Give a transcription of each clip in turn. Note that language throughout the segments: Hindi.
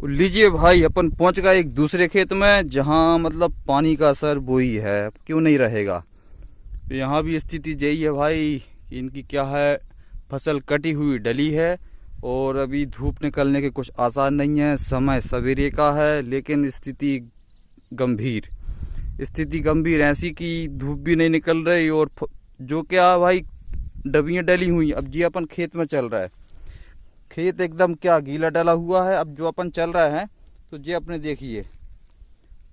लीजिए भाई, अपन पहुंच गए एक दूसरे खेत में जहां मतलब पानी का असर वही है, क्यों नहीं रहेगा। तो यहाँ भी स्थिति यही है भाई कि इनकी क्या है, फसल कटी हुई डली है और अभी धूप निकलने के कुछ आसार नहीं है। समय सवेरे का है लेकिन स्थिति गंभीर ऐसी कि धूप भी नहीं निकल रही और जो क्या भाई डबियाँ डली हुई। अब जी अपन खेत में चल रहा है, खेत एकदम क्या गीला डला हुआ है। अब जो अपन चल रहा है तो ये अपने देखिए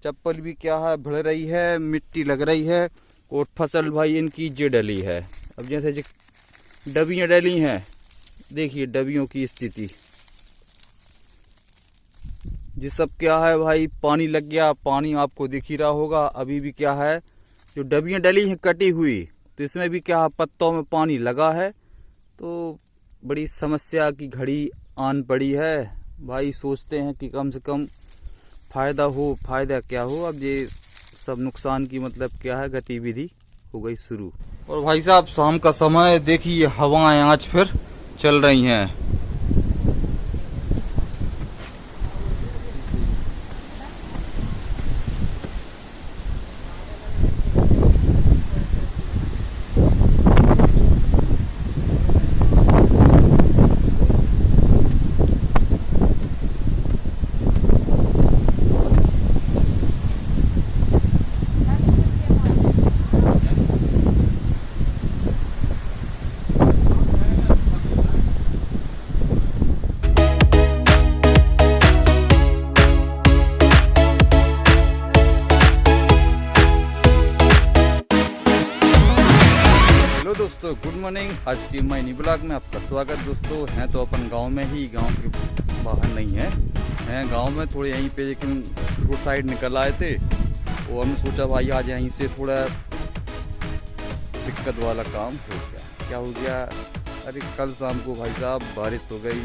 चप्पल भी क्या है भिड़ रही है, मिट्टी लग रही है और फसल भाई इनकी जे डली है। अब जैसे डबियाँ डली हैं, देखिए डबियों की स्थिति जी सब क्या है भाई, पानी लग गया। पानी आपको दिख ही रहा होगा। अभी भी क्या है, जो डबियाँ डली हैं कटी हुई, तो इसमें भी क्या है पत्तों में पानी लगा है। तो बड़ी समस्या की घड़ी आन पड़ी है भाई। सोचते हैं कि कम से कम फायदा हो, फायदा क्या हो। अब ये सब नुकसान की मतलब क्या है, गतिविधि हो गई शुरू। और भाई साहब शाम का समय देखिए, हवाएं आज फिर चल रही हैं। हेलो दोस्तों, गुड मॉर्निंग। आज की मई ब्लॉग में आपका स्वागत। दोस्तों हैं तो अपन गांव में ही, गांव के बाहर नहीं हैं गांव में थोड़े यहीं पे, लेकिन रोड साइड निकल आए थे और हमने सोचा भाई आज यहीं से थोड़ा दिक्कत वाला काम हो गया। क्या हो गया, अरे कल शाम को भाई साहब बारिश हो गई।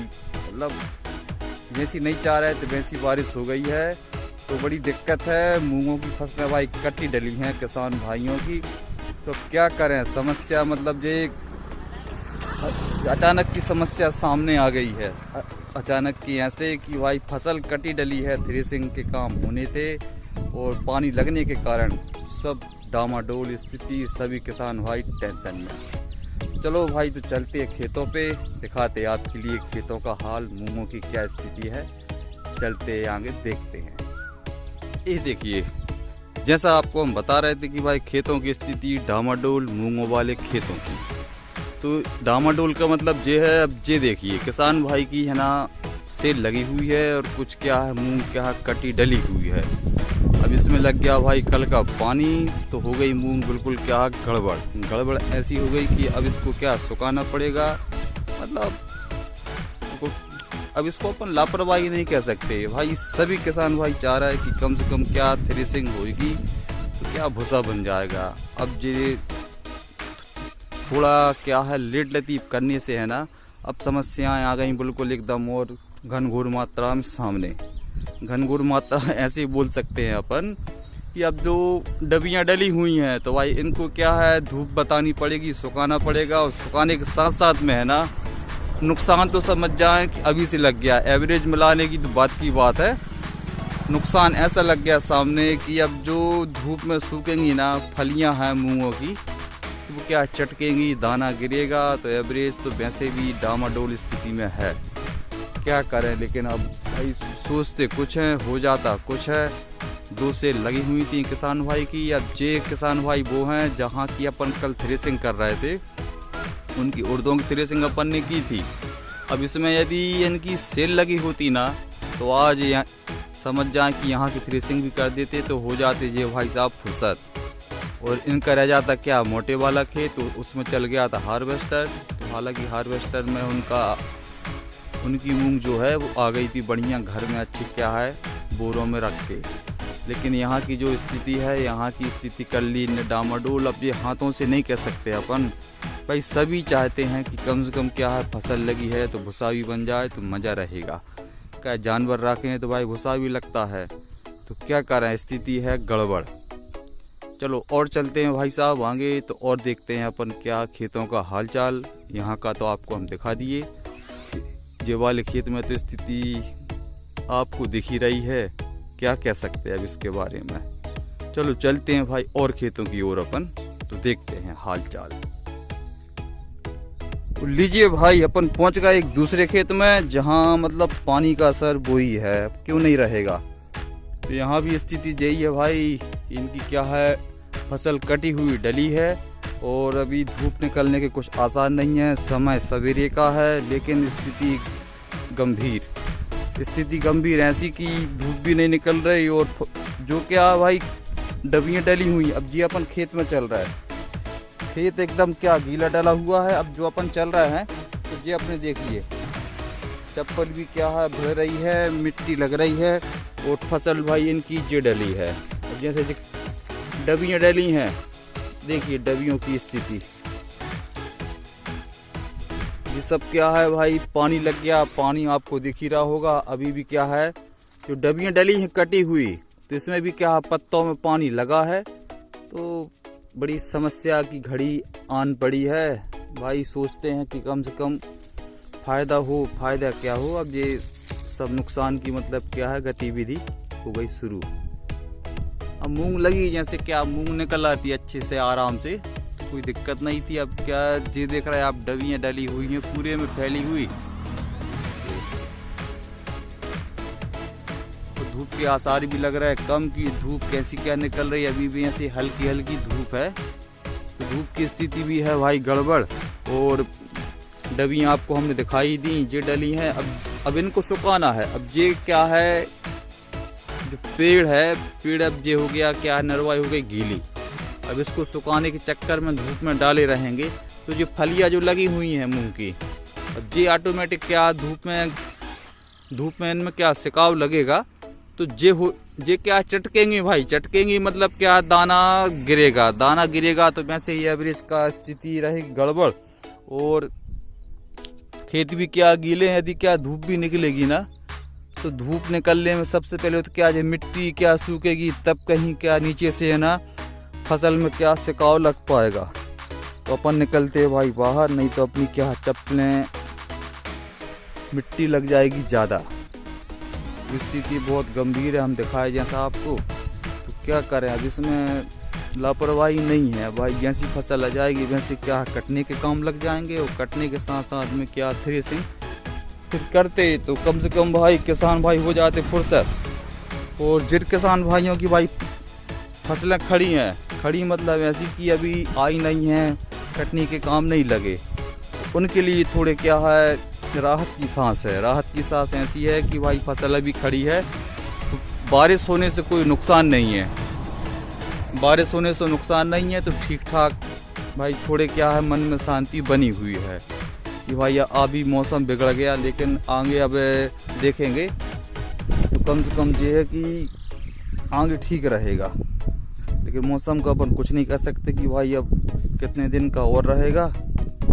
मतलब जैसी नहीं चाह रहे थे वैसी बारिश हो गई है, तो बड़ी दिक्कत है। मूंगों की फसलें भाई कटी डली हैं किसान भाइयों की। तो क्या करें, समस्या मतलब ये अचानक की समस्या सामने आ गई है। अचानक की ऐसे कि भाई फसल कटी डली है, थ्रेसिंग के काम होने थे और पानी लगने के कारण सब डामाडोल स्थिति, सभी किसान भाई टेंशन में। चलो भाई तो चलते हैं खेतों पे, दिखाते आपके लिए खेतों का हाल, मूंगों की क्या स्थिति है। चलते आगे देखते हैं। ये देखिए, जैसा आपको हम बता रहे थे कि भाई खेतों की स्थिति डामाडोल, मूंगों वाले खेतों की। तो डामाडोल का मतलब ये है, अब ये देखिए किसान भाई की है ना सेल लगी हुई है और कुछ क्या है मूंग क्या है कटी डली हुई है। अब इसमें लग गया भाई कल का पानी, तो हो गई मूंग बिल्कुल क्या गड़बड़ ऐसी हो गई कि अब इसको क्या सुखाना पड़ेगा। मतलब अब इसको अपन लापरवाही नहीं कह सकते भाई। सभी किसान भाई चाह रहा है कि कम से कम क्या थ्रेसिंग होगी तो क्या भूसा बन जाएगा। अब ये थोड़ा क्या है लेट लतीफ करने से है ना, अब समस्याएं आ गई बिल्कुल एकदम और घनघोर मात्रा में सामने। घनघोर मात्रा ऐसे बोल सकते हैं अपन कि अब जो डबियाँ डली हुई हैं तो भाई इनको क्या है धूप बतानी पड़ेगी, सुखाना पड़ेगा। और सुखाने के साथ साथ में है ना नुकसान तो समझ जाएं कि अभी से लग गया। एवरेज मिलाने की तो बात की बात है, नुकसान ऐसा लग गया सामने कि अब जो धूप में सूखेंगी ना फलियां हैं मूंगों की, तो वो क्या चटकेंगी, दाना गिरेगा। तो एवरेज तो वैसे भी डामाडोल स्थिति में है। क्या करें, लेकिन अब भाई सोचते कुछ है, हो जाता कुछ है। 2 सेल लगी हुई थी किसान भाई की। अब जे किसान भाई वो हैं जहाँ की अपन कल थ्रेसिंग कर रहे थे, उनकी उड़दों की थ्रेसिंग अपन ने की थी। अब इसमें यदि इनकी सेल लगी होती ना तो आज समझ जाए कि यहाँ की थ्रेसिंग भी कर देते, तो हो जाते ये भाई साहब फुर्सत। और इनका रह जाता क्या मोटे वाला खेत, तो उसमें चल गया था हार्वेस्टर। तो हालांकि हार्वेस्टर में उनकी मूंग जो है वो आ गई थी बढ़िया घर में, अच्छी क्या है बोरों में रख के। लेकिन यहाँ की जो स्थिति है, यहाँ की स्थिति कर ली डामाडोल। अब ये हाथों से नहीं कह सकते अपन भाई। सभी चाहते हैं कि कम से कम क्या है फसल लगी है तो भूसा भी बन जाए तो मज़ा रहेगा। क्या जानवर रखें तो भाई भूसा भी लगता है, तो क्या करें, स्थिति है गड़बड़। चलो और चलते हैं भाई साहब आगे, तो और देखते हैं अपन क्या खेतों का हालचाल। यहाँ का तो आपको हम दिखा दिए, ये वाले खेत में तो स्थिति आपको दिख ही रही है, क्या कह सकते हैं अब इसके बारे में। चलो चलते हैं भाई और खेतों की ओर अपन, तो देखते हैं हाल चाल। तो लीजिए भाई, अपन पहुंच गए एक दूसरे खेत में जहां मतलब पानी का असर वही है, क्यों नहीं रहेगा। तो यहाँ भी स्थिति यही है भाई, इनकी क्या है, फसल कटी हुई डली है और अभी धूप निकलने के कुछ आसार नहीं है। समय सवेरे का है लेकिन स्थिति गंभीर ऐसी कि धूप भी नहीं निकल रही और जो क्या भाई डबियाँ डली हुई। अब जी अपन खेत में चल रहा है, खेत एकदम क्या गीला डला हुआ है। अब जो अपन चल रहे हैं तो ये अपने देखिए, चप्पल भी क्या है भर रही है, मिट्टी लग रही है और फसल भाई इनकी जे डली है। अब जैसे डबियाँ डली हैं, देखिए डबियों की स्थिति, ये सब क्या है भाई, पानी लग गया। पानी आपको दिख ही रहा होगा। अभी भी क्या है, जो डबियाँ डली हैं कटी हुई, तो इसमें भी क्या है, पत्तों में पानी लगा है। तो बड़ी समस्या की घड़ी आन पड़ी है भाई। सोचते हैं कि कम से कम फायदा क्या हो। अब ये सब नुकसान की मतलब क्या है, गतिविधि हो गई शुरू। अब मूंग लगी, जैसे क्या मूंग निकल आती है अच्छे से आराम से, तो कोई दिक्कत नहीं थी। अब क्या ये देख रहे हैं आप, डबियाँ डली हुई हैं पूरे में फैली हुई, तो धूप के आसार भी लग रहा है कम की। धूप कैसी क्या निकल रही है, अभी भी ऐसी हल्की हल्की धूप है। तो धूप की स्थिति भी है भाई गड़बड़। और डबियाँ आपको हमने दिखाई दी, ये डली हैं। अब इनको सुखाना है। अब ये क्या है, जो पेड़ अब ये हो गया क्या है, नरवाई हो गई गीली। अब इसको सुखाने के चक्कर में धूप में डाले रहेंगे तो ये फलियाँ जो लगी हुई हैं मूंग की, अब ये ऑटोमेटिक क्या धूप में इनमें क्या सिकाव लगेगा, तो ये क्या चटकेंगे भाई, चटकेंगे मतलब क्या, दाना गिरेगा। तो वैसे ही एवरेज का स्थिति रहेगी गड़बड़। और खेत भी क्या गीले हैं, यदि क्या धूप भी निकलेगी ना, तो धूप निकलने में सबसे पहले तो क्या ये मिट्टी क्या सूखेगी, तब कहीं क्या नीचे से है ना फसल में क्या सिकाव लग पाएगा। तो अपन निकलते हैं भाई बाहर, नहीं तो अपनी क्या चप्पलें मिट्टी लग जाएगी ज़्यादा। स्थिति बहुत गंभीर है, हम दिखाए जैसा आपको। तो क्या करें, अब इसमें लापरवाही नहीं है भाई। जैसी फसल आ जाएगी वैसे क्या कटने के काम लग जाएंगे, और कटने के साथ साथ में क्या थ्रेसिंग फिर करते, तो कम से कम भाई किसान भाई हो जाते फुर्सत। और जिन किसान भाइयों की भाई फसलें खड़ी मतलब ऐसी कि अभी आई नहीं है, कटने के काम नहीं लगे, उनके लिए थोड़े क्या है राहत की सांस है। राहत की सांस ऐसी है कि भाई फसल अभी खड़ी है, तो बारिश होने से कोई नुकसान नहीं है। तो ठीक ठाक भाई थोड़े क्या है मन में शांति बनी हुई है कि भाई अभी मौसम बिगड़ गया, लेकिन आगे अब देखेंगे तो कम से कम ये है कि आगे ठीक रहेगा। लेकिन मौसम का अपन कुछ नहीं कर सकते कि भाई अब कितने दिन का और रहेगा,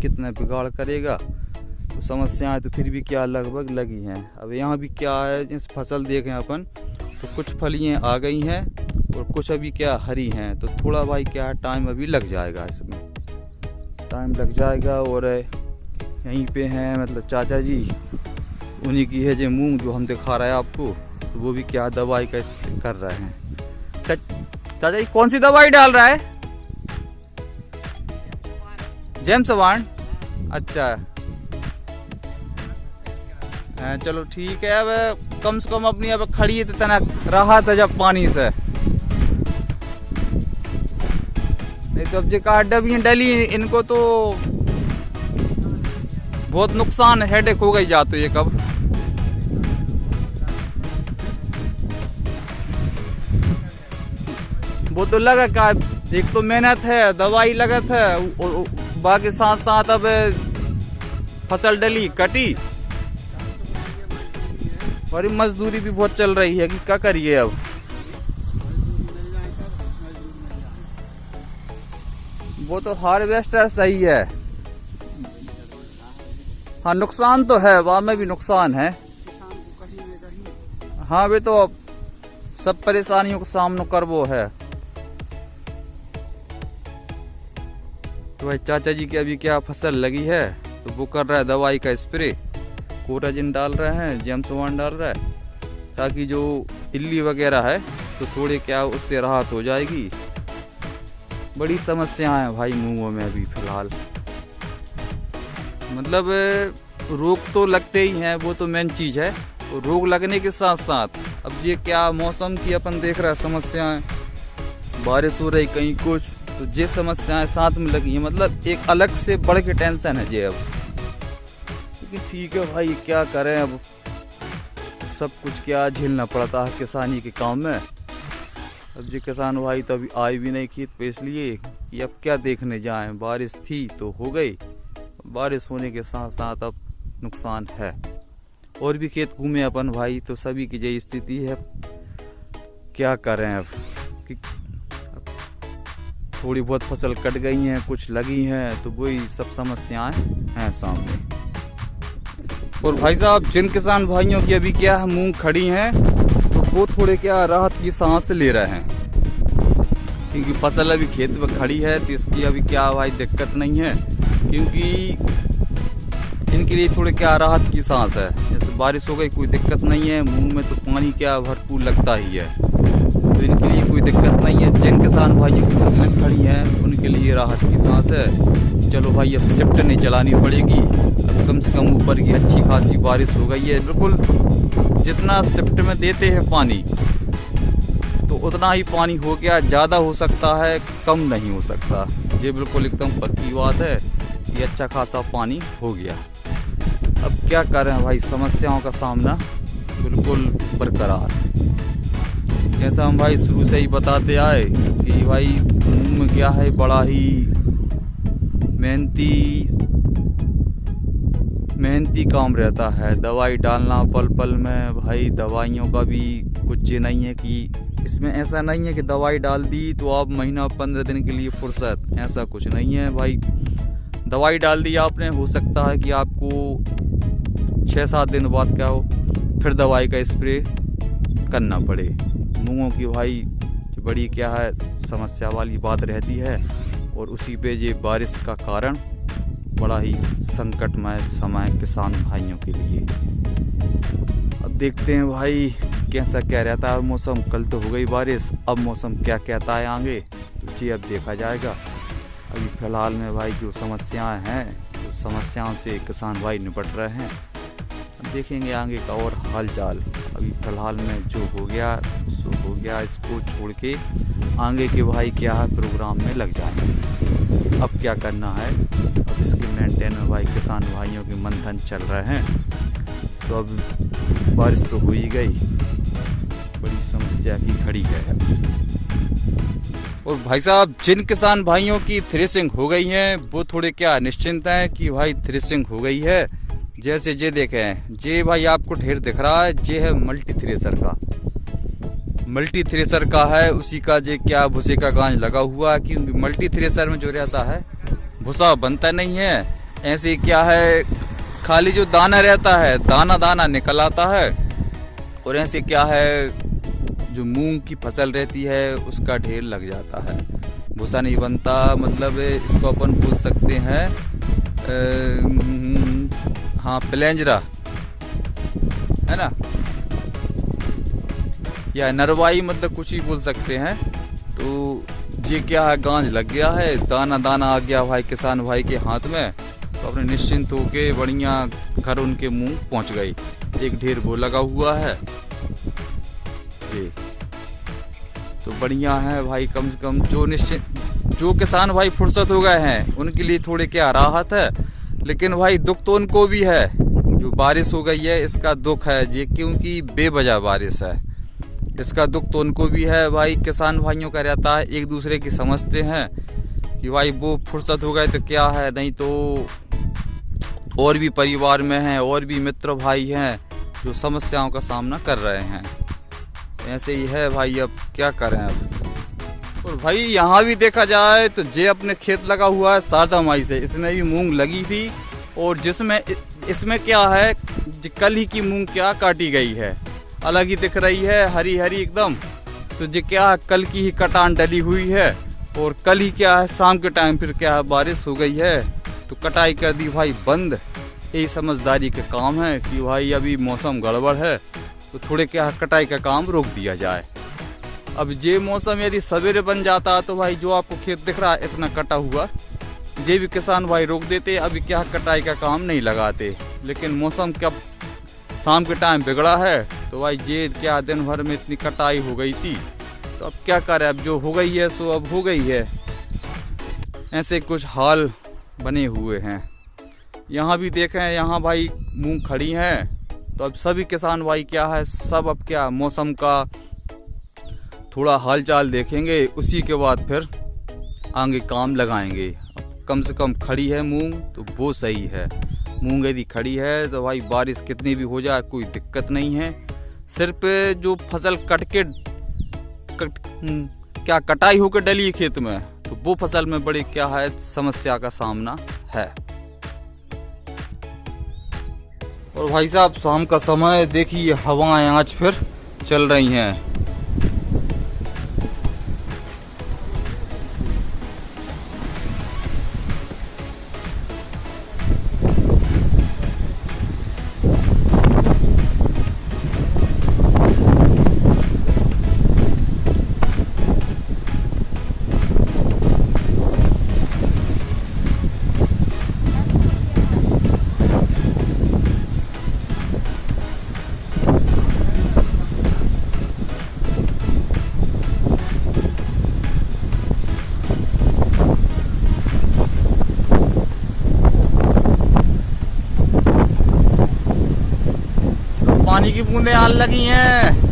कितना बिगाड़ करेगा। तो समस्याएं तो फिर भी क्या लगभग लगी हैं। अब यहाँ भी क्या है, जिस फसल देखें अपन, तो कुछ फलियाँ आ गई हैं और कुछ अभी क्या हरी हैं। तो थोड़ा भाई क्या है टाइम अभी लग जाएगा, इसमें टाइम लग जाएगा। और यहीं पे हैं मतलब चाचा जी, उन्हीं की है जो मूंग जो हम दिखा रहे हैं आपको, तो वो भी क्या दवाई का स्प्रे कर रहे हैं। चाचा जी कौन सी दवाई डाल रहा है? जेम्सवान, अच्छा चलो ठीक है। अब कम से कम अपनी अब खड़ी है तो तना राहत है जब पानी से, नहीं तो अब जो डबियाँ डली इनको तो बहुत नुकसान है, हेडेक हो गई जातो ये कब। वो तो लगा का, एक तो मेहनत है, दवाई लगत है, और बाकी साथ साथ अब फसल डली कटी, और मजदूरी भी बहुत चल रही है कि क्या करिए। अब वो तो हार्वेस्टर सही है, हाँ नुकसान तो है, वहां में भी नुकसान है। हाँ वे तो सब परेशानियों का सामना करवो है। तो भाई चाचा जी की अभी क्या फसल लगी है, तो वो कर रहा है दवाई का स्प्रे, कोराजिन डाल रहे हैं, जेम्सवान डाल रहा है, ताकि जो इल्ली वगैरह है तो थोड़े क्या उससे राहत हो जाएगी। बड़ी समस्याएं हैं भाई मूंगों में अभी फ़िलहाल। मतलब रोग तो लगते ही हैं, वो तो मेन चीज़ है। रोग लगने के साथ साथ अब ये क्या मौसम की अपन देख रहे हैं समस्याएं, बारिश हो रही कहीं कुछ, तो ये समस्याएं साथ में लगी हैं। मतलब एक अलग से बढ़ के टेंशन है ये अब। लेकिन ठीक है भाई, क्या करें अब, सब कुछ क्या झेलना पड़ता है किसानी के काम में। अब ये किसान भाई तो अभी आए भी नहीं खेत पे, इसलिए कि अब क्या देखने जाएं। बारिश थी तो हो गई, बारिश होने के साथ साथ अब नुकसान है। और भी खेत घूमे अपन भाई तो सभी की यही स्थिति है। क्या करें अब कि थोड़ी बहुत फसल कट गई हैं, कुछ लगी हैं, तो वही सब समस्याएं हैं सामने। और भाई साहब जिन किसान भाइयों की अभी क्या मूंग खड़ी हैं तो वो थोड़े क्या राहत की सांस ले रहे हैं, क्योंकि फसल अभी खेत में खड़ी है तो इसकी अभी क्या भाई दिक्कत नहीं है, क्योंकि इनके लिए थोड़े क्या राहत की सांस है। जैसे बारिश हो गई कोई दिक्कत नहीं है, मूंग में तो पानी क्या भरपूर लगता ही है, तो इनके लिए कोई दिक्कत नहीं है। जिन किसान भाइयों की फसलें खड़ी हैं उनके लिए राहत की सांस है। चलो भाई अब शिफ्ट नहीं चलानी पड़ेगी, अब कम से कम ऊपर की अच्छी खासी बारिश हो गई है। बिल्कुल जितना शिफ्ट में देते हैं पानी तो उतना ही पानी हो गया, ज़्यादा हो सकता है कम नहीं हो सकता। ये बिल्कुल एकदम पक्की बात है कि अच्छा खासा पानी हो गया। अब क्या करें भाई, समस्याओं का सामना बिल्कुल बरकरार। जैसा हम भाई शुरू से ही बताते आए कि भाई मूंग में क्या है, बड़ा ही मेहनती काम रहता है। दवाई डालना पल पल में भाई, दवाइयों का भी कुछ ये नहीं है कि इसमें ऐसा नहीं है कि दवाई डाल दी तो आप महीना 15 दिन के लिए फुर्सत, ऐसा कुछ नहीं है भाई। दवाई डाल दी आपने, हो सकता है कि आपको 6-7 दिन बाद क्या हो फिर दवाई का स्प्रे करना पड़े। मूंगों की भाई बड़ी क्या है समस्या वाली बात रहती है, और उसी पे ये बारिश का कारण बड़ा ही संकटमय समय किसान भाइयों के लिए। अब देखते हैं भाई कैसा क्या रहता है मौसम। कल तो हो गई बारिश, अब मौसम क्या कहता है आगे तो जी अब देखा जाएगा। अभी फ़िलहाल में भाई जो समस्याएं हैं तो समस्याओं से किसान भाई निपट रहे हैं। अब देखेंगे आगे का और हाल चाल। अभी फ़िलहाल में जो हो गया सो हो गया, इसको छोड़ के आगे के भाई क्या है प्रोग्राम में लग जाएंगे। अब क्या करना है, अब इसके मेंटेन में भाई किसान भाइयों के मंथन चल रहे हैं। तो अब बारिश तो हो ही गई, बड़ी समस्या की घड़ी है। और भाई साहब जिन किसान भाइयों की थ्रेसिंग हो गई है वो थोड़े क्या निश्चिंत हैं कि भाई थ्रेसिंग हो गई है। जैसे ये देखें, ये भाई आपको ढेर दिख रहा है, ये है मल्टी थ्रेसर का है। उसी का ये क्या भूसे का गांज लगा हुआ है, क्योंकि मल्टी थ्रेसर में जो रहता है भूसा बनता नहीं है। ऐसे क्या है खाली जो दाना रहता है दाना निकल आता है, और ऐसे क्या है जो मूंग की फसल रहती है उसका ढेर लग जाता है, भूसा नहीं बनता। मतलब इसको अपन बोल सकते हैं हाँ प्लेंजरा है ना, या नरवाई, मतलब कुछ ही बोल सकते हैं। तो ये क्या है गांज लग गया है, दाना आ गया भाई किसान भाई के हाथ में, तो अपने निश्चिंत होके बढ़िया घर उनके मुंह पहुंच गई। एक ढेर वो लगा हुआ है ये, तो बढ़िया है भाई। कम से कम जो किसान भाई फुर्सत हो गए हैं उनके लिए थोड़े क्या राहत है। लेकिन भाई दुख तो उनको भी है, जो बारिश हो गई है इसका दुख है ये, क्योंकि बेवजह बारिश है, इसका दुख तो उनको भी है भाई। किसान भाइयों का रहता है, एक दूसरे की समझते हैं कि भाई वो फुर्सत हो गए तो क्या है, नहीं तो और भी परिवार में हैं, और भी मित्र भाई हैं जो समस्याओं का सामना कर रहे हैं। ऐसे ही है भाई, अब क्या करें अब। और भाई यहाँ भी देखा जाए तो जे अपने खेत लगा हुआ है सादा माई से, इसमें भी मूंग लगी थी, और जिसमें इसमें क्या है कल ही की मूंग क्या काटी गई है, अलग ही दिख रही है, हरी हरी एकदम। तो ये क्या कल की ही कटान डली हुई है, और कल ही क्या है शाम के टाइम फिर क्या है बारिश हो गई है तो कटाई कर दी भाई बंद। यही समझदारी के काम है कि भाई अभी मौसम गड़बड़ है, तो थोड़े क्या कटाई का काम रोक दिया जाए। अब ये मौसम यदि सवेरे बन जाता तो भाई जो आपको खेत दिख रहा है इतना कटा हुआ, ये भी किसान भाई रोक देते, अभी क्या कटाई का काम नहीं लगाते। लेकिन मौसम क्या शाम के टाइम बिगड़ा है तो भाई ये क्या दिन भर में इतनी कटाई हो गई थी, तो अब क्या करें, अब जो हो गई है सो अब हो गई है। ऐसे कुछ हाल बने हुए हैं। यहाँ भी देखें, यहाँ भाई मूंग खड़ी हैं, तो अब सभी किसान भाई क्या है, सब अब क्या मौसम का थोड़ा हाल चाल देखेंगे, उसी के बाद फिर आगे काम लगाएंगे। अब कम से कम खड़ी है मूंग तो वो सही है। मूंग यदि खड़ी है तो भाई बारिश कितनी भी हो जाए कोई दिक्कत नहीं है। सिर्फ जो फसल क्या कटाई होकर डली है खेत में, तो वो फसल में बड़ी क्या है समस्या का सामना है। और भाई साहब शाम का समय देखिए, हवाएं आज फिर चल रही हैं। पानी की बूंदें आने लगी हैं।